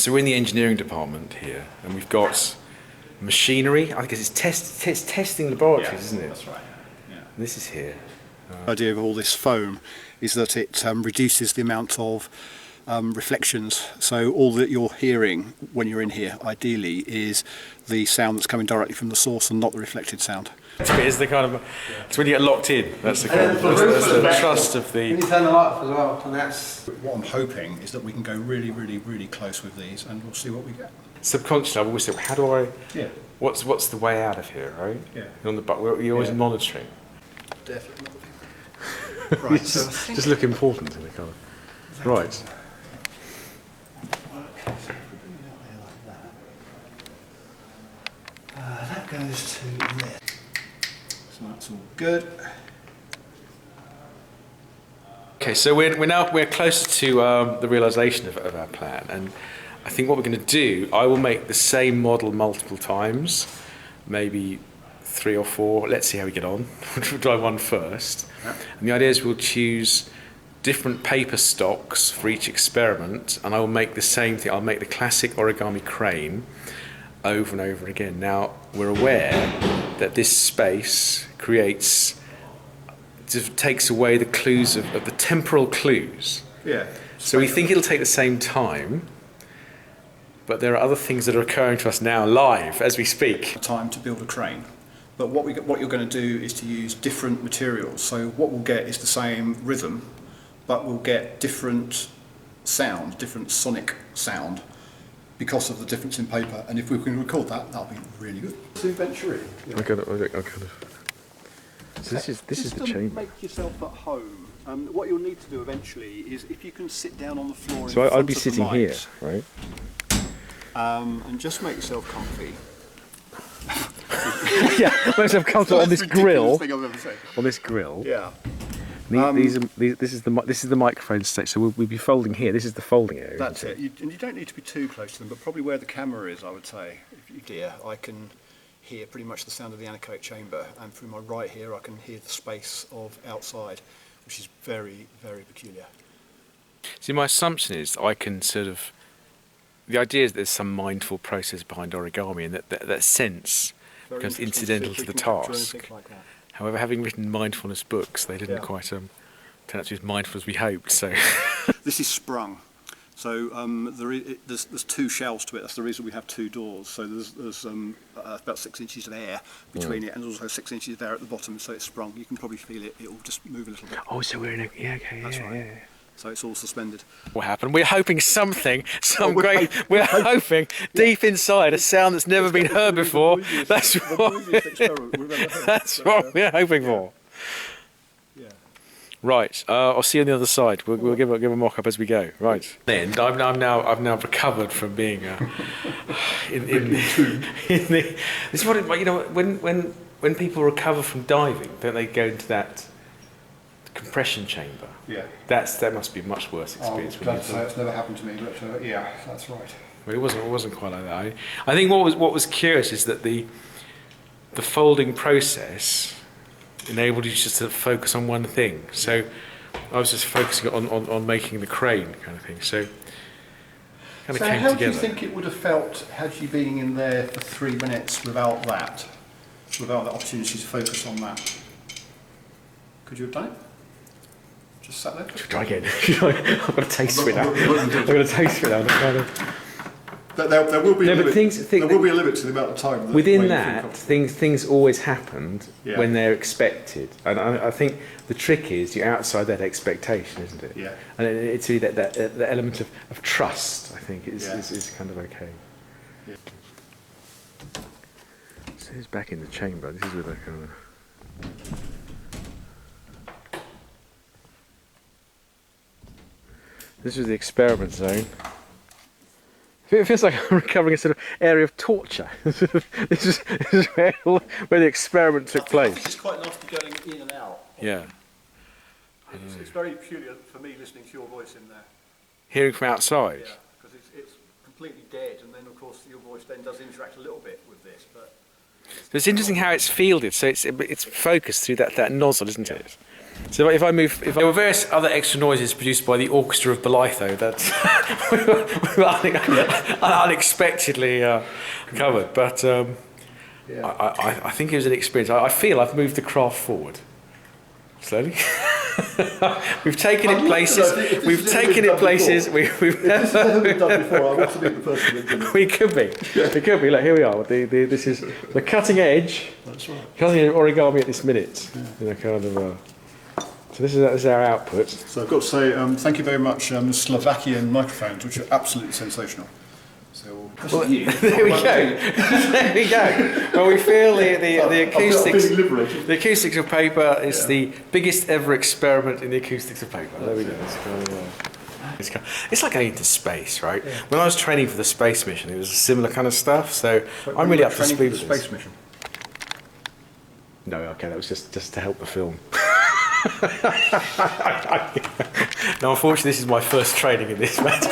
So we're in the engineering department here, and we've got machinery. I guess it's testing laboratories, isn't it? That's right. Yeah. This is here. The idea of all this foam is that it reduces the amount of reflections. So all that you're hearing when you're in here, ideally, is the sound that's coming directly from the source and not the reflected sound. It's the kind of, it's when you get locked in. That's the kind of, that's the trust of the. You turn the light off as well, and that's. What I'm hoping is that we can go really, really, really close with these, and we'll see what we get. Subconsciously, I've always said, how do I? Yeah. What's the way out of here, right? Yeah. On the you're always monitoring. Definitely. Right. So just look important in the kind of. Right. That goes to this. So that's all good. Okay, so we're closer to the realisation of our plan, and I think what we're going to do, I will make the same model multiple times, maybe 3 or 4. Let's see how we get on. We'll try one first, and the idea is we'll choose different paper stocks for each experiment, and I will make the same thing. I'll make the classic origami crane over and over again. Now, we're aware that this space takes away the clues of the temporal clues. Yeah. So we think it'll take the same time, but there are other things that are occurring to us now live as we speak. Time to build a crane. But what you're going to do is to use different materials. So what we'll get is the same rhythm, but we'll get different sound, different sonic sound, because of the difference in paper. And if we can record that, that'll be really good. To venture in. Yeah. I kind of. So this is the chamber. Make yourself at home. What you'll need to do eventually is if you can sit down on the floor. So I'd be sitting here, right? And just make yourself comfy. Yeah, make yourself comfortable on this grill. Thing I've ever said. On this grill. Yeah. This is the microphone stage. So we'll be folding here. This is the folding area. That's it. And you don't need to be too close to them, but probably where the camera is, I would say. If you dear, I can hear pretty much the sound of the anechoic chamber, and through my right here, I can hear the space of outside, which is very, very peculiar. See, my assumption is I can sort of. The idea is there's some mindful process behind origami, and that sense becomes incidental to the task. Like that. However, having written mindfulness books, they didn't quite turn out to be as mindful as we hoped. So this is sprung. So there's 2 shells to it. That's the reason we have 2 doors. So there's about 6 inches of air between it, and also 6 inches of air at the bottom. So it's sprung. You can probably feel it. It'll just move a little bit. Oh, so we're in a That's right. Yeah. So it's all suspended. What happened? We're hoping we're hoping deep inside a sound that's never been heard before. That's what we're hoping for. Yeah. Right. I'll see you on the other side. We'll give a mock up as we go. Right. Then I've now recovered from being in the. This is what it, you know. When people recover from diving, don't they go into that compression chamber? Yeah. That must be a much worse experience. It's never happened to me, but yeah, that's right. But it wasn't quite like that. I think what was curious is that the folding process enabled you just to focus on one thing. So I was just focusing on making the crane kind of thing. So kind of came how together. do you think it would have felt had you been in there for 3 minutes without the opportunity to focus on that? Could you have done it? Just sat there? Try again. I've got a taste for it now. But there will be a limit. There will be a limit to the amount of time. Within that, things always happened when they're expected, and I think the trick is you're outside that expectation, isn't it? Yeah. And it's really that element of trust. I think is kind of okay. Yeah. So he's back in the chamber. This is with a kind of. This is the experiment zone. It feels like I'm recovering a sort of area of torture. This is where the experiment took place. I think it's quite nice to going in and out. Yeah. It's very peculiar for me listening to your voice in there. Hearing from outside? Yeah, because it's completely dead, and then of course your voice then does interact a little bit with this. But it's interesting how it's fielded, so it's focused through that nozzle, isn't it? So if there were various other extra noises produced by the Orchestra of Belitho that we were unexpectedly covered, but I think it was an experience. I feel I've moved the craft forward slowly. We've taken it places. We've taken it places. If this has never been done before, I want to be the person that did it. We could be. We could be. Look, here we are. This is the cutting edge. That's right. Cutting edge origami at this minute. Kind of. So this is our output. So I've got to say thank you very much, Slovakian microphones, which are absolutely sensational. So Well, there we go. There we go. Well, we feel the acoustics. The acoustics of paper is the biggest ever experiment in the acoustics of paper. There we go. It's like going into space, right? Yeah. When I was training for the space mission, it was a similar kind of stuff. So I'm really up to speed with the this. space mission. No, okay, that was just to help the film. Now, unfortunately, this is my first training in this matter.